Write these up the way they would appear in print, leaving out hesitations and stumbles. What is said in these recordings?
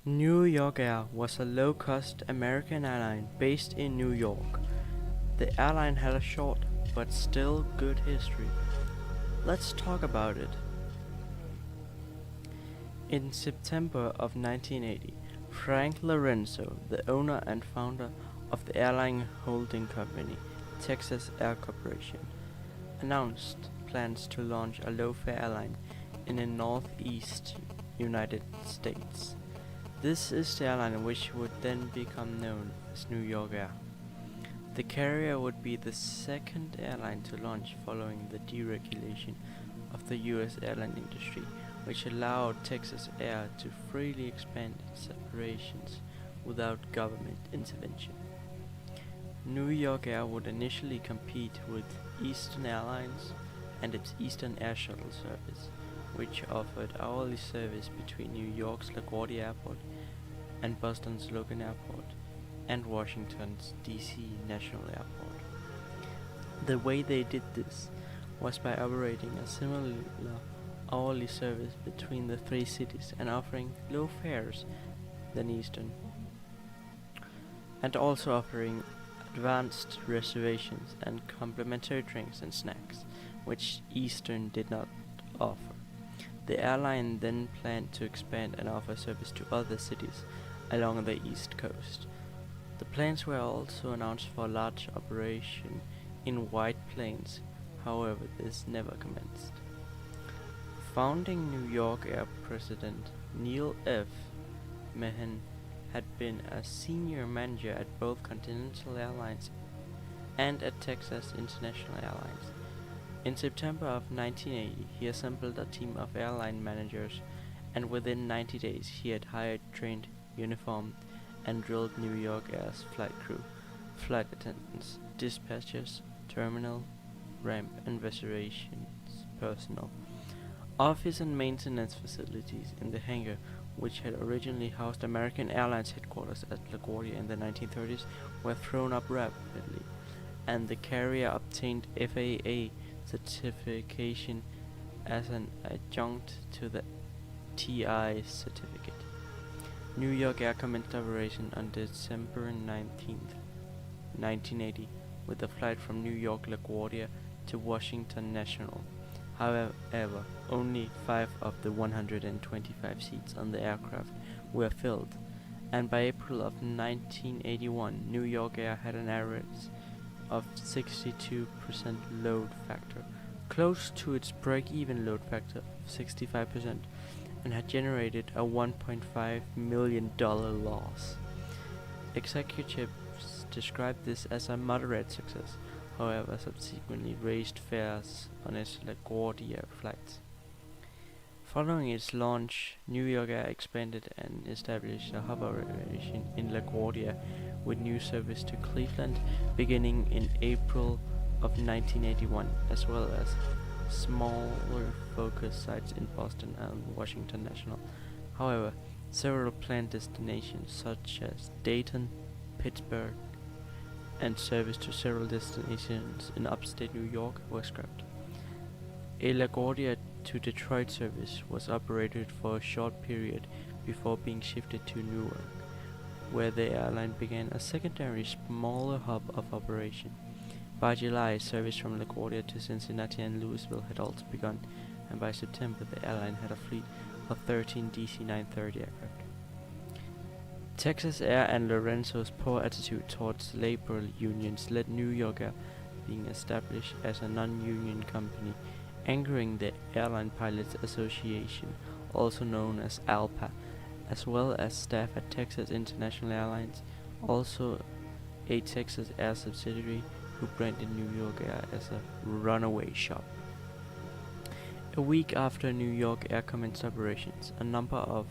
New York Air was a low-cost American airline based in New York. The airline had a short but still good history. Let's talk about it. In September of 1980, Frank Lorenzo, the owner and founder of the airline holding company, Texas Air Corporation, announced plans to launch a low-fare airline in the northeast United States. This is the airline which would then become known as New York Air. The carrier would be the second airline to launch following the deregulation of the US airline industry, which allowed Texas Air to freely expand its operations without government intervention. New York Air would initially compete with Eastern Airlines and its Eastern Air Shuttle service, which offered hourly service between New York's LaGuardia Airport and Boston's Logan Airport and Washington's D.C. National Airport. The way they did this was by operating a similar hourly service between the three cities and offering low fares than Eastern, and also offering advanced reservations and complimentary drinks and snacks, which Eastern did not offer. The airline then planned to expand and offer service to other cities along the East Coast. The plans were also announced for a large operation in White Plains, however this never commenced. Founding New York Air President Neil F. Meehan had been a senior manager at both Continental Airlines and at Texas International Airlines. In September of 1980, he assembled a team of airline managers, and within 90 days he had hired, trained, uniformed, and drilled New York Air's flight crew, flight attendants, dispatchers, terminal, ramp, and reservations personnel. Office and maintenance facilities in the hangar, which had originally housed American Airlines headquarters at LaGuardia in the 1930s, were thrown up rapidly, and the carrier obtained FAA certification as an adjunct to the TI certificate. New York Air commenced operation on December 19th, 1980, with a flight from New York LaGuardia to Washington National. However, only 5 of the 125 seats on the aircraft were filled, and by April of 1981, New York Air had an average of 62% load factor, close to its break-even load factor of 65%, and had generated a $1.5 million loss. Executives described this as a moderate success, however subsequently raised fares on its LaGuardia flights. Following its launch, New York Air expanded and established a hub operation in LaGuardia with new service to Cleveland beginning in April of 1981, as well as smaller focus sites in Boston and Washington National. However, several planned destinations such as Dayton, Pittsburgh, and service to several destinations in upstate New York were scrapped. A LaGuardia to Detroit service was operated for a short period before being shifted to Newark, where the airline began a secondary smaller hub of operation. By July, service from LaGuardia to Cincinnati and Louisville had also begun, and by September the airline had a fleet of 13 DC-930 aircraft. Texas Air and Lorenzo's poor attitude towards labor unions led New York Air being established as a non-union company, angering the Airline Pilots Association, also known as ALPA, as well as staff at Texas International Airlines, also a Texas Air subsidiary, who branded New York Air as a runaway shop. A week after New York Air commenced operations, a number of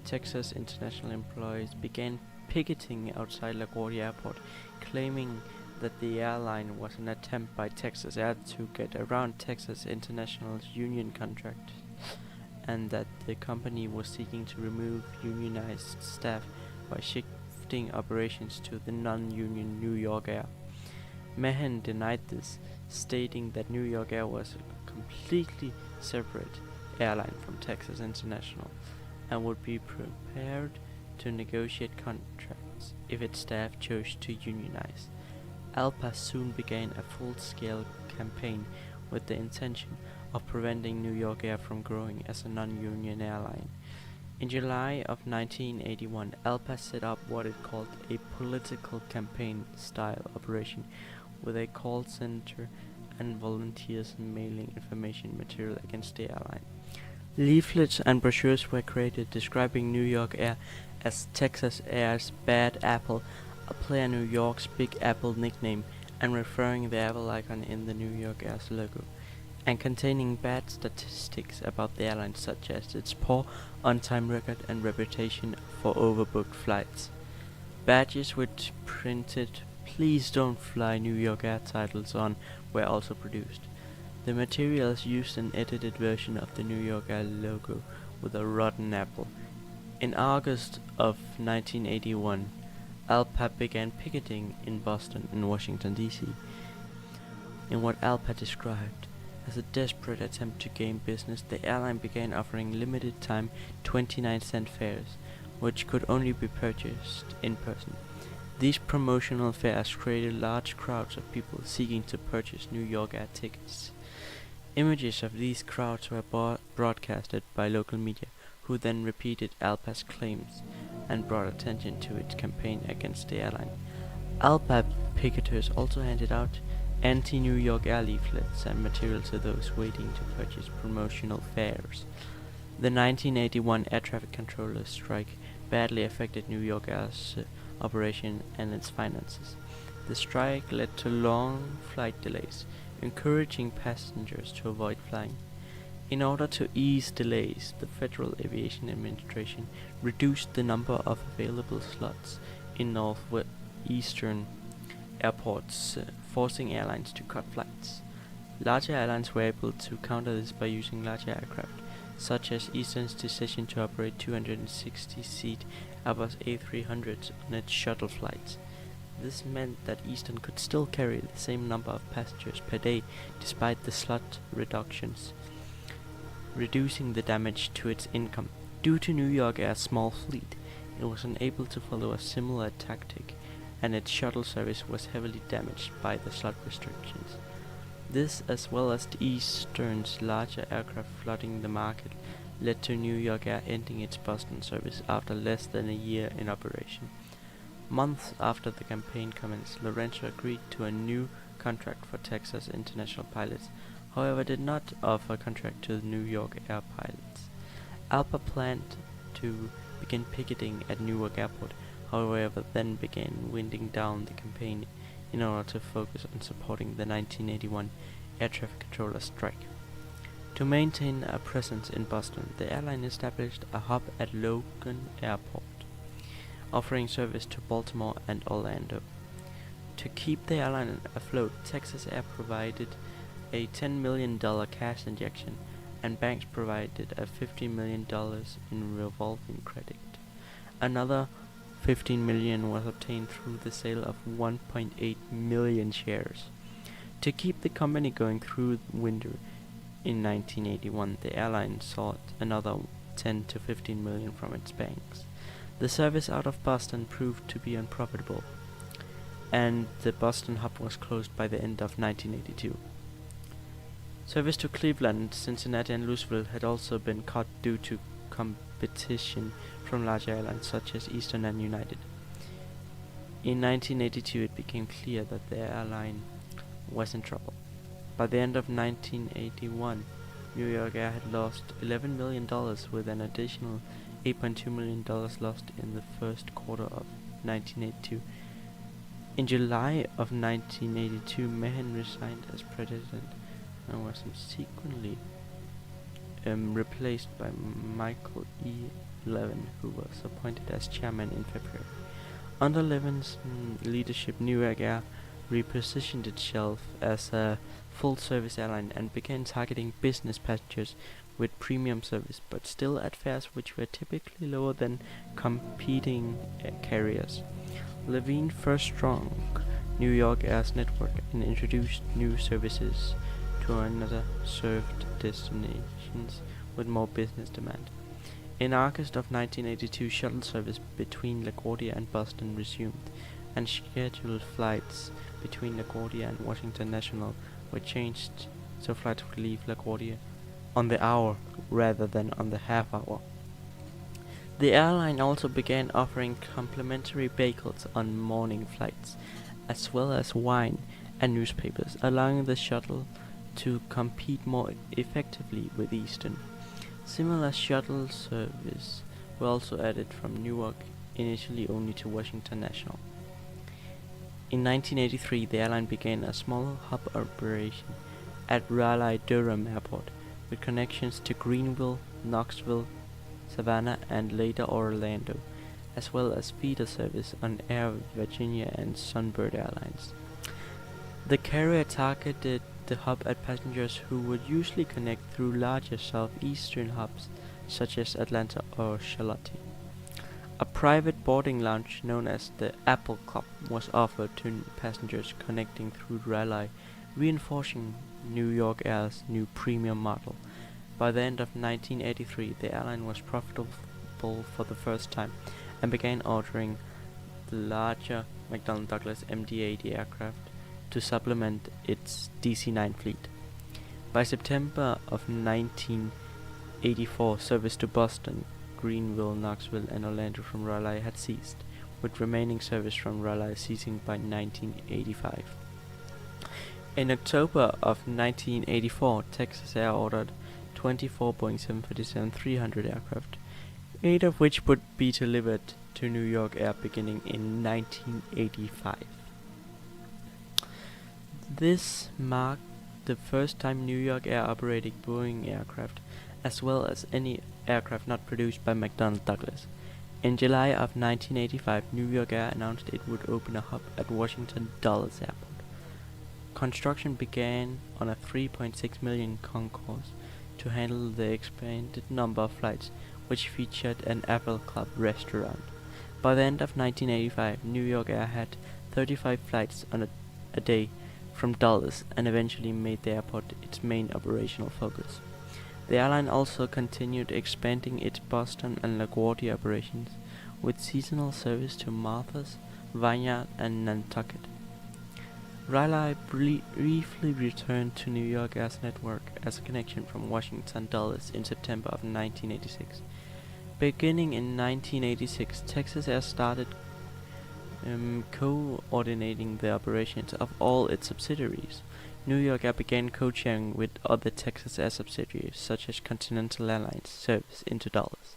Texas International employees began picketing outside LaGuardia Airport, claiming that the airline was an attempt by Texas Air to get around Texas International's union contract, and that the company was seeking to remove unionized staff by shifting operations to the non-union New York Air. Meehan denied this, stating that New York Air was a completely separate airline from Texas International, and would be prepared to negotiate contracts if its staff chose to unionize. ALPA soon began a full-scale campaign with the intention of preventing New York Air from growing as a non-union airline. In July of 1981, ALPA set up what it called a political campaign-style operation with a call center and volunteers mailing information material against the airline. Leaflets and brochures were created describing New York Air as Texas Air's Bad Apple, a play on New York's Big Apple nickname, and referring the apple icon in the New York Air's logo, and containing bad statistics about the airline, such as its poor on-time record and reputation for overbooked flights. Badges with printed "Please don't fly New York Air" titles on were also produced. The materials used an edited version of the New York Air logo with a rotten apple. In August of 1981, ALPA began picketing in Boston and Washington, D.C. In what ALPA described as a desperate attempt to gain business, the airline began offering limited-time 29-cent fares, which could only be purchased in person. These promotional fares created large crowds of people seeking to purchase New York Air tickets. Images of these crowds were broadcasted by local media, who then repeated ALPA's claims and brought attention to its campaign against the airline. ALPA picketers also handed out anti-New York Air leaflets and material to those waiting to purchase promotional fares. The 1981 air traffic controllers strike badly affected New York Air's operation and its finances. The strike led to long flight delays, encouraging passengers to avoid flying. In order to ease delays, the Federal Aviation Administration reduced the number of available slots in northeastern airports, forcing airlines to cut flights. Larger airlines were able to counter this by using larger aircraft, such as Eastern's decision to operate 260-seat Airbus A300s on its shuttle flights. This meant that Eastern could still carry the same number of passengers per day despite the slot reductions, reducing the damage to its income. Due to New York Air's small fleet, it was unable to follow a similar tactic, and its shuttle service was heavily damaged by the slot restrictions. This, as well as Eastern's larger aircraft flooding the market, led to New York Air ending its Boston service after less than a year in operation. Months after the campaign commenced, Lorenzo agreed to a new contract for Texas international pilots, however did not offer a contract to the New York Air pilots. ALPA planned to begin picketing at Newark Airport, however then began winding down the campaign in order to focus on supporting the 1981 air traffic controller strike. To maintain a presence in Boston, the airline established a hub at Logan Airport, offering service to Baltimore and Orlando. To keep the airline afloat, Texas Air provided a $10 million cash injection, and banks provided a $15 million in revolving credit. Another $15 million was obtained through the sale of 1.8 million shares. To keep the company going through winter in 1981, the airline sought another 10 to 15 million from its banks. The service out of Boston proved to be unprofitable, and the Boston hub was closed by the end of 1982. Service to Cleveland, Cincinnati and Louisville had also been cut due to competition from large airlines such as Eastern and United. In 1982 it became clear that the airline was in trouble. By the end of 1981, New York Air had lost $11 million, with an additional $8.2 million lost in the first quarter of 1982. In July of 1982, Meehan resigned as president and was subsequently replaced by Michael E. Levin, who was appointed as chairman in February. Under Levin's leadership, New York Air repositioned itself as a full-service airline and began targeting business passengers with premium service, but still at fares which were typically lower than competing carriers. Levin first shrunk New York Air's network and introduced new services to another served destinations with more business demand. In August of 1982, shuttle service between LaGuardia and Boston resumed, and scheduled flights between LaGuardia and Washington National were changed so flights would leave LaGuardia on the hour rather than on the half hour. The airline also began offering complimentary bagels on morning flights, as well as wine and newspapers, allowing the shuttle to compete more effectively with Eastern. Similar shuttle service were also added from Newark, initially only to Washington National. In 1983, the airline began a small hub operation at Raleigh-Durham Airport, with connections to Greenville, Knoxville, Savannah, and later Orlando, as well as feeder service on Air Virginia and Sunbird Airlines. The carrier targeted the hub at passengers who would usually connect through larger southeastern hubs such as Atlanta or Charlotte. A private boarding lounge known as the Apple Club was offered to passengers connecting through Raleigh, reinforcing New York Air's new premium model. By the end of 1983, the airline was profitable for the first time and began ordering the larger McDonnell Douglas MD-80 aircraft to supplement its DC-9 fleet. By September of 1984, service to Boston, Greenville, Knoxville, and Orlando from Raleigh had ceased, with remaining service from Raleigh ceasing by 1985. In October of 1984, Texas Air ordered 24 Boeing 747-300 aircraft, 8 of which would be delivered to New York Air beginning in 1985. This marked the first time New York Air operated Boeing aircraft, as well as any aircraft not produced by McDonnell Douglas. In July of 1985, New York Air announced it would open a hub at Washington Dulles Airport. Construction began on a 3.6 million concourse to handle the expanded number of flights, which featured an Apple Club restaurant. By the end of 1985, New York Air had 35 flights on a day from Dulles, and eventually made the airport its main operational focus. The airline also continued expanding its Boston and LaGuardia operations, with seasonal service to Martha's Vineyard and Nantucket. Raleigh briefly returned to New York Air's network as a connection from Washington Dulles in September of 1986. Beginning in 1986, Texas Air started coordinating the operations of all its subsidiaries. New York Air began co-sharing with other Texas Air subsidiaries, such as Continental Airlines service into Dulles.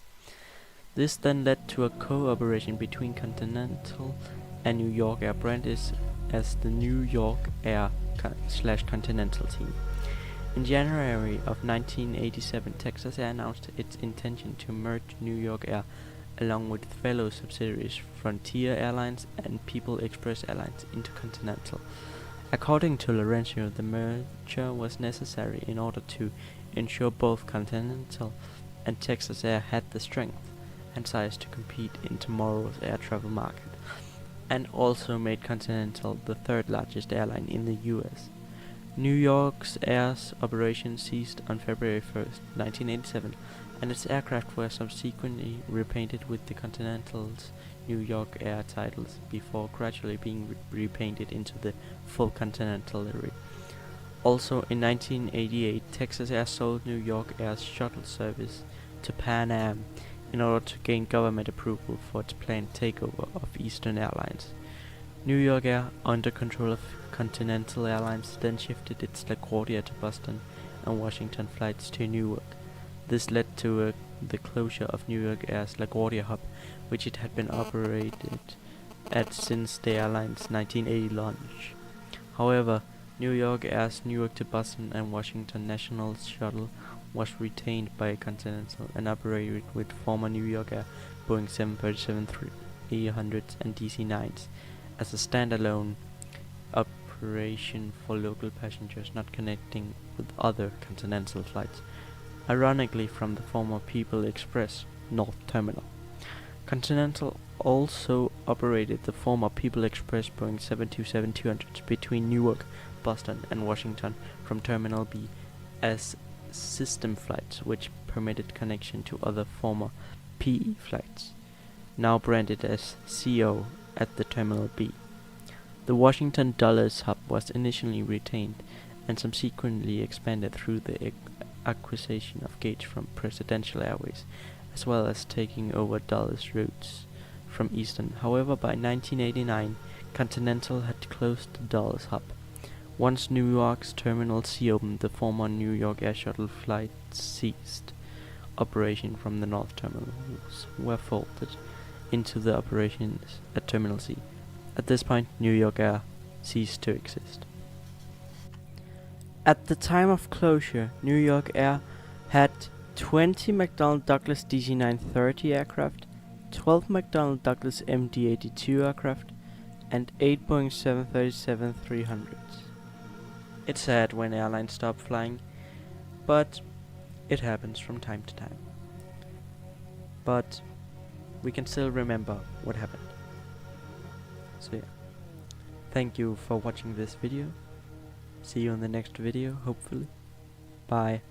This then led to a co-operation between Continental and New York Air, branded as the New York Air / Continental team. In January of 1987, Texas Air announced its intention to merge New York Air along with fellow subsidiaries Frontier Airlines and People Express Airlines into Continental. According to Lorenzo, the merger was necessary in order to ensure both Continental and Texas Air had the strength and size to compete in tomorrow's air travel market, and also made Continental the third largest airline in the US. New York's Air's operation ceased on February 1st, 1987, and its aircraft were subsequently repainted with the Continental's New York Air titles before gradually being repainted into the full Continental livery. Also in 1988, Texas Air sold New York Air's shuttle service to Pan Am in order to gain government approval for its planned takeover of Eastern Airlines. New York Air, under control of Continental Airlines, then shifted its LaGuardia to Boston and Washington flights to Newark. This led to the closure of New York Air's LaGuardia hub, which it had been operated at since the airline's 1980 launch. However, New York Air's Newark to Boston and Washington National shuttle was retained by Continental and operated with former New York Air Boeing 737-300s and DC-9s as a standalone operation for local passengers not connecting with other Continental flights, ironically from the former People Express North Terminal. Continental also operated the former People Express Boeing 727-200s between Newark, Boston, and Washington from Terminal B as system flights, which permitted connection to other former PE flights, now branded as CO at the Terminal B. The Washington Dulles hub was initially retained and subsequently expanded through the acquisition of gauge from Presidential Airways, as well as taking over Dulles routes from Eastern. However, by 1989, Continental had closed the Dulles hub. Once New York's Terminal C opened, the former New York Air Shuttle flights ceased. Operation from the North Terminals were folded into the operations at Terminal C. At this point, New York Air ceased to exist. At the time of closure, New York Air had 20 McDonnell Douglas DC-930 aircraft, 12 McDonnell Douglas MD-82 aircraft, and 8 Boeing 737-300s. It's sad when airlines stop flying, but it happens from time to time. But we can still remember what happened. So yeah, thank you for watching this video. See you in the next video, hopefully. Bye.